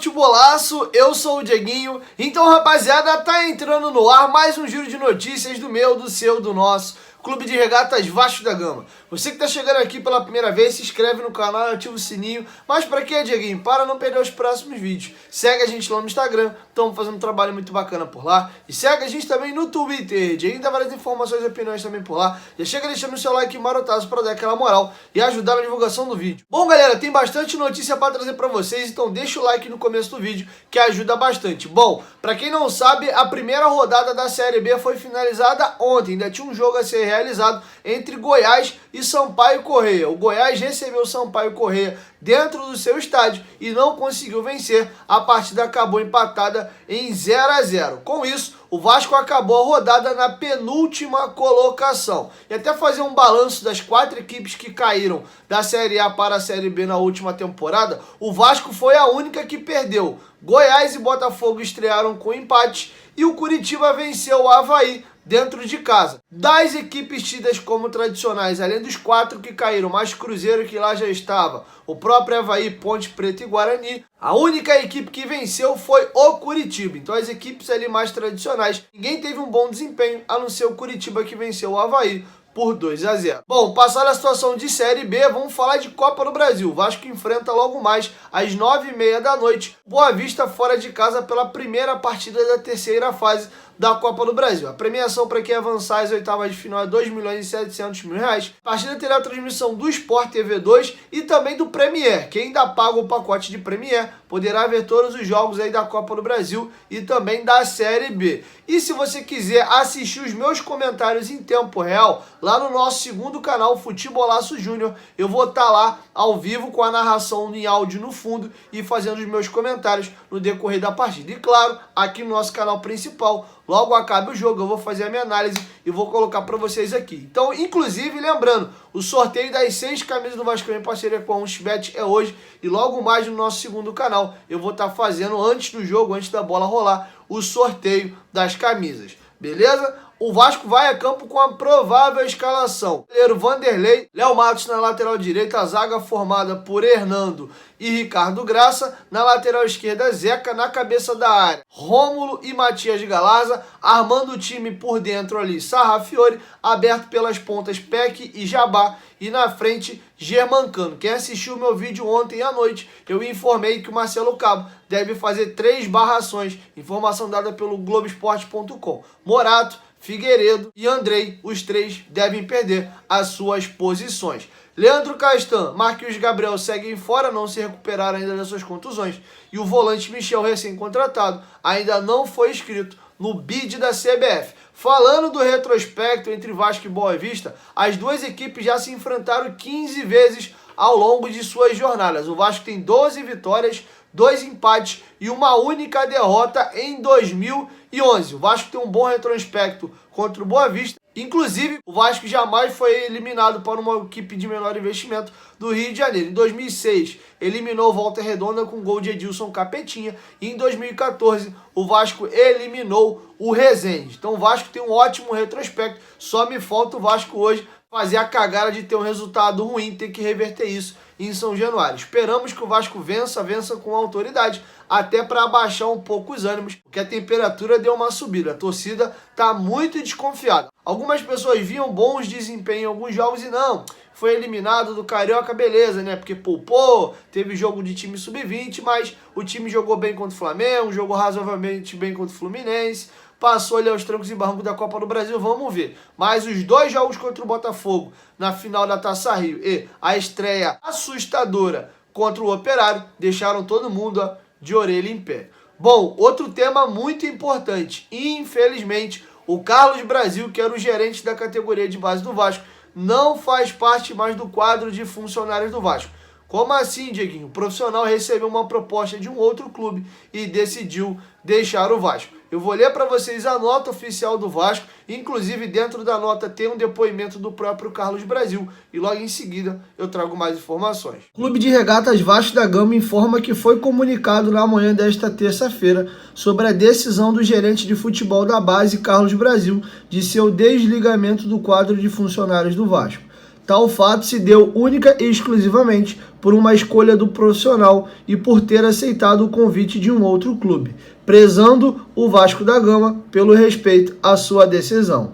Futebolaço, eu sou o Dieguinho. Então, rapaziada, tá entrando no ar mais um giro de notícias do meu, do seu, do nosso Clube de Regatas Vasco da Gama. Você que tá chegando aqui pela primeira vez, se inscreve no canal e ativa o sininho. Mas pra quê, Dieguinho? Para não perder os próximos vídeos. Segue a gente lá no Instagram, estamos fazendo um trabalho muito bacana por lá. E segue a gente também no Twitter. Dieguinho dá várias informações e opiniões também por lá. Já chega deixando o seu like marotaço para dar aquela moral e ajudar na divulgação do vídeo. Bom, galera, tem bastante notícia para trazer para vocês, então deixa o like no começo do vídeo que ajuda bastante. Bom, para quem não sabe, a primeira rodada da Série B foi finalizada ontem. Ainda tinha um jogo a ser realizado entre Goiás e Sampaio Corrêa. O Goiás recebeu o Sampaio Corrêa dentro do seu estádio e não conseguiu vencer. A partida acabou empatada em 0-0. Com isso, o Vasco acabou a rodada na penúltima colocação. E até fazer um balanço das 4 equipes que caíram da Série A para a Série B na última temporada, o Vasco foi a única que perdeu. Goiás e Botafogo estrearam com empate e o Curitiba venceu o Avaí dentro de casa. Das equipes tidas como tradicionais, além dos 4 que caíram, mais Cruzeiro que lá já estava, o próprio Avaí, Ponte Preta e Guarani, a única equipe que venceu foi o Curitiba. Então as equipes ali mais tradicionais, ninguém teve um bom desempenho, a não ser o Curitiba que venceu o Avaí por 2-0. Bom, passada a situação de Série B, vamos falar de Copa do Brasil. O Vasco enfrenta logo mais às 9h30 da noite, Boa Vista fora de casa pela primeira partida da terceira fase da Copa do Brasil. A premiação para quem avançar às oitavas de final é R$2.700.000. A partida terá a transmissão do Sport TV 2 e também do Premier. Quem ainda paga o pacote de Premier poderá ver todos os jogos aí da Copa do Brasil e também da Série B. E se você quiser assistir os meus comentários em tempo real, lá no nosso segundo canal, Futebolaço Júnior, eu vou estar lá ao vivo com a narração em áudio no fundo e fazendo os meus comentários no decorrer da partida. E claro, aqui no nosso canal principal, logo acabe o jogo, eu vou fazer a minha análise e vou colocar para vocês aqui. Então, inclusive, lembrando, o sorteio das 6 camisas do Vasco em parceria com a 1xBet é hoje e logo mais no nosso segundo canal eu vou estar fazendo antes do jogo, antes da bola rolar, o sorteio das camisas. Beleza? O Vasco vai a campo com a provável escalação. Goleiro Vanderlei, Léo Matos na lateral direita, a zaga formada por Hernando e Ricardo Graça. Na lateral esquerda, Zeca na cabeça da área. Rômulo e Matias Galarza, armando o time por dentro ali, Sarrafiore, aberto pelas pontas Peck e Jabá. E na frente, Germancano. Quem assistiu o meu vídeo ontem à noite, eu informei que o Marcelo Cabo deve fazer 3 barrações. Informação dada pelo Globoesporte.com. Morato, Figueiredo e Andrei, os 3 devem perder as suas posições. Leandro Castan, Marquinhos Gabriel seguem fora, não se recuperaram ainda das suas contusões. E o volante Michel, recém-contratado, ainda não foi inscrito no bid da CBF. Falando do retrospecto entre Vasco e Boa Vista, as duas equipes já se enfrentaram 15 vezes ao longo de suas jornadas. O Vasco tem 12 vitórias, 2 empates e uma única derrota em 2011. O Vasco tem um bom retrospecto contra o Boa Vista. Inclusive, o Vasco jamais foi eliminado para uma equipe de menor investimento do Rio de Janeiro. Em 2006, eliminou Volta Redonda com gol de Edilson Capetinha. E em 2014, o Vasco eliminou o Resende. Então o Vasco tem um ótimo retrospecto. Só me falta o Vasco hoje fazer a cagada de ter um resultado ruim, ter que reverter isso em São Januário. Esperamos que o Vasco vença com autoridade, até para abaixar um pouco os ânimos, porque a temperatura deu uma subida. A torcida está muito desconfiada. Algumas pessoas viam bons desempenhos em alguns jogos e não, foi eliminado do Carioca, beleza, né? Porque poupou, teve jogo de time sub-20, mas o time jogou bem contra o Flamengo, jogou razoavelmente bem contra o Fluminense, passou ali aos trancos e barrancos da Copa do Brasil, vamos ver. Mas os 2 jogos contra o Botafogo na final da Taça Rio e a estreia assustadora contra o Operário deixaram todo mundo de orelha em pé. Bom, outro tema muito importante. Infelizmente, o Carlos Brasil, que era o gerente da categoria de base do Vasco, não faz parte mais do quadro de funcionários do Vasco. Como assim, Dieguinho? O profissional recebeu uma proposta de um outro clube e decidiu deixar o Vasco. Eu vou ler para vocês a nota oficial do Vasco, inclusive dentro da nota tem um depoimento do próprio Carlos Brasil e logo em seguida eu trago mais informações. O Clube de Regatas Vasco da Gama informa que foi comunicado na manhã desta terça-feira sobre a decisão do gerente de futebol da base, Carlos Brasil, de seu desligamento do quadro de funcionários do Vasco. Tal fato se deu única e exclusivamente por uma escolha do profissional e por ter aceitado o convite de um outro clube, prezando o Vasco da Gama pelo respeito à sua decisão.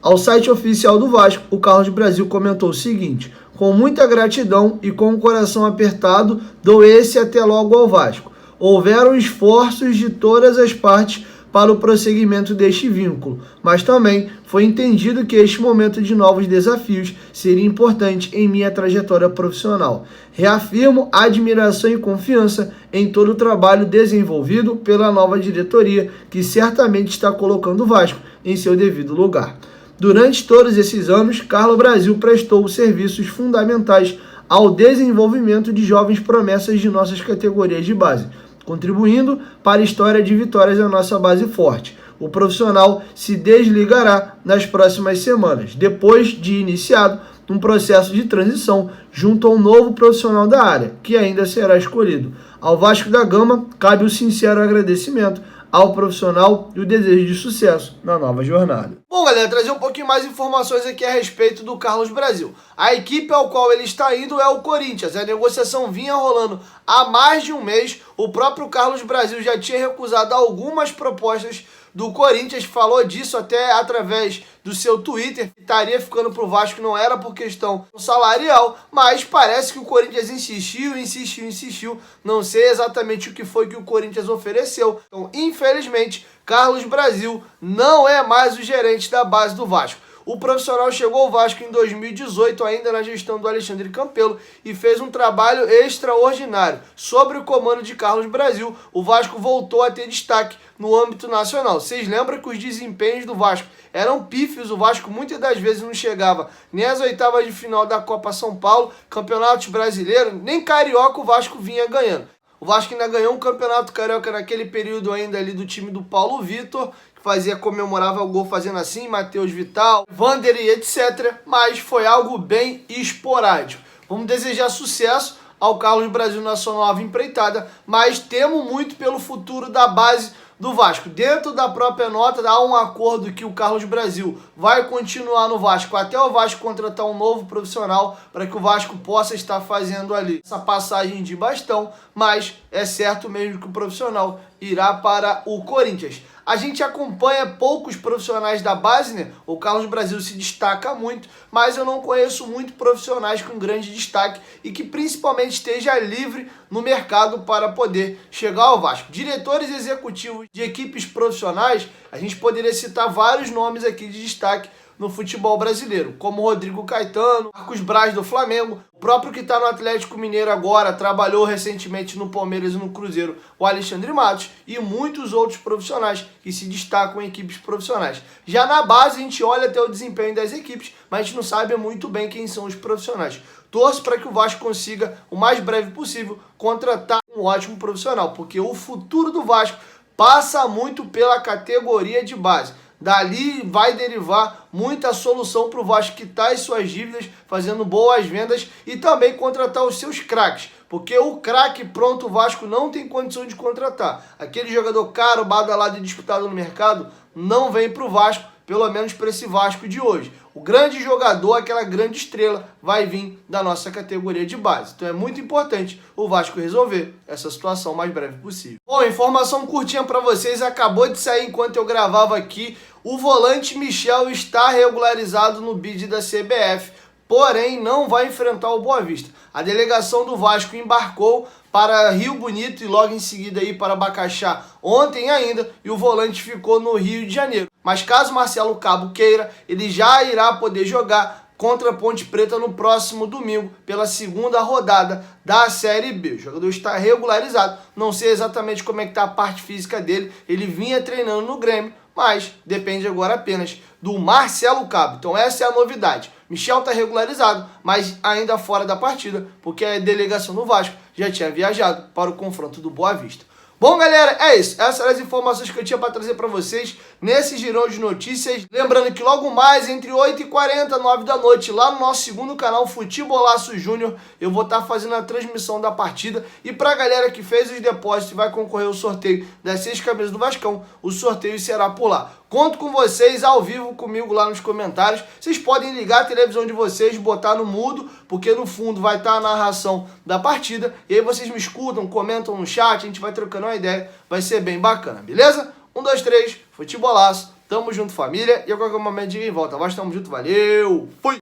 Ao site oficial do Vasco, o Carlos Brasil comentou o seguinte: com muita gratidão e com o coração apertado, dou esse até logo ao Vasco. Houveram esforços de todas as partes para o prosseguimento deste vínculo, mas também foi entendido que este momento de novos desafios seria importante em minha trajetória profissional. Reafirmo a admiração e confiança em todo o trabalho desenvolvido pela nova diretoria, que certamente está colocando o Vasco em seu devido lugar. Durante todos esses anos, Carlos Brasil prestou serviços fundamentais ao desenvolvimento de jovens promessas de nossas categorias de base, contribuindo para a história de vitórias da nossa base forte. O profissional se desligará nas próximas semanas, depois de iniciado um processo de transição junto a um novo profissional da área, que ainda será escolhido. Ao Vasco da Gama cabe o sincero agradecimento ao profissional e o desejo de sucesso na nova jornada. Bom, galera, trazer um pouquinho mais informações aqui a respeito do Carlos Brasil. A equipe ao qual ele está indo é o Corinthians. A negociação vinha rolando há mais de um mês. O próprio Carlos Brasil já tinha recusado algumas propostas do Corinthians, falou disso até através do seu Twitter, que estaria ficando pro Vasco, não era por questão salarial, mas parece que o Corinthians insistiu, não sei exatamente o que foi que o Corinthians ofereceu. Então, infelizmente, Carlos Brasil não é mais o gerente da base do Vasco. O profissional chegou ao Vasco em 2018, ainda na gestão do Alexandre Campelo, e fez um trabalho extraordinário. Sobre o comando de Carlos Brasil, o Vasco voltou a ter destaque no âmbito nacional. Vocês lembram que os desempenhos do Vasco eram pífios, o Vasco muitas das vezes não chegava nem às oitavas de final da Copa São Paulo, campeonatos brasileiros, nem carioca o Vasco vinha ganhando. O Vasco ainda ganhou um campeonato carioca naquele período ainda ali do time do Paulo Vitor, que comemorava o gol fazendo assim, Matheus Vital, Vander e etc. Mas foi algo bem esporádico. Vamos desejar sucesso ao Carlos Brasil na sua nova empreitada, mas temo muito pelo futuro da base do Vasco. Dentro da própria nota, há um acordo que o Carlos Brasil vai continuar no Vasco até o Vasco contratar um novo profissional para que o Vasco possa estar fazendo ali essa passagem de bastão, mas é certo mesmo que o profissional irá para o Corinthians. A gente acompanha poucos profissionais da base, né? O Carlos Brasil se destaca muito, mas eu não conheço muito profissionais com grande destaque e que principalmente esteja livre no mercado para poder chegar ao Vasco. Diretores executivos de equipes profissionais, a gente poderia citar vários nomes aqui de destaque no futebol brasileiro, como Rodrigo Caetano, Marcos Braz do Flamengo, o próprio que está no Atlético Mineiro agora, trabalhou recentemente no Palmeiras e no Cruzeiro, o Alexandre Matos, e muitos outros profissionais que se destacam em equipes profissionais. Já na base a gente olha até o desempenho das equipes, mas a gente não sabe muito bem quem são os profissionais. Torço para que o Vasco consiga, o mais breve possível, contratar um ótimo profissional, porque o futuro do Vasco passa muito pela categoria de base. Dali vai derivar muita solução para o Vasco quitar as suas dívidas, fazendo boas vendas e também contratar os seus craques. Porque o craque pronto o Vasco não tem condição de contratar. Aquele jogador caro, badalado e disputado no mercado não vem para o Vasco, pelo menos para esse Vasco de hoje. O grande jogador, aquela grande estrela, vai vir da nossa categoria de base. Então é muito importante o Vasco resolver essa situação o mais breve possível. Bom, informação curtinha para vocês, acabou de sair enquanto eu gravava aqui. O volante Michel está regularizado no bid da CBF, porém não vai enfrentar o Boa Vista. A delegação do Vasco embarcou para Rio Bonito e logo em seguida aí para Bacaxá ontem ainda, e o volante ficou no Rio de Janeiro. Mas caso Marcelo Cabo queira, ele já irá poder jogar contra a Ponte Preta no próximo domingo, pela segunda rodada da Série B. O jogador está regularizado, não sei exatamente como é que está a parte física dele, ele vinha treinando no Grêmio, mas depende agora apenas do Marcelo Cabo. Então essa é a novidade. Michel está regularizado, mas ainda fora da partida, porque a delegação do Vasco já tinha viajado para o confronto do Boa Vista. Bom, galera, é isso. Essas eram as informações que eu tinha para trazer para vocês nesse girão de notícias. Lembrando que logo mais, entre 8h40 e 9 da noite, lá no nosso segundo canal, Futebolaço Júnior, eu vou estar fazendo a transmissão da partida. E para a galera que fez os depósitos e vai concorrer ao sorteio das 6 camisas do Vascão, o sorteio será por lá. Conto com vocês ao vivo comigo lá nos comentários. Vocês podem ligar a televisão de vocês, botar no mudo, porque no fundo vai estar a narração da partida. E aí vocês me escutam, comentam no chat, a gente vai trocando uma ideia. Vai ser bem bacana, beleza? 1, 2, 3, futebolaço. Tamo junto, família. E a qualquer momento de volta. Nós tamo junto, valeu, fui!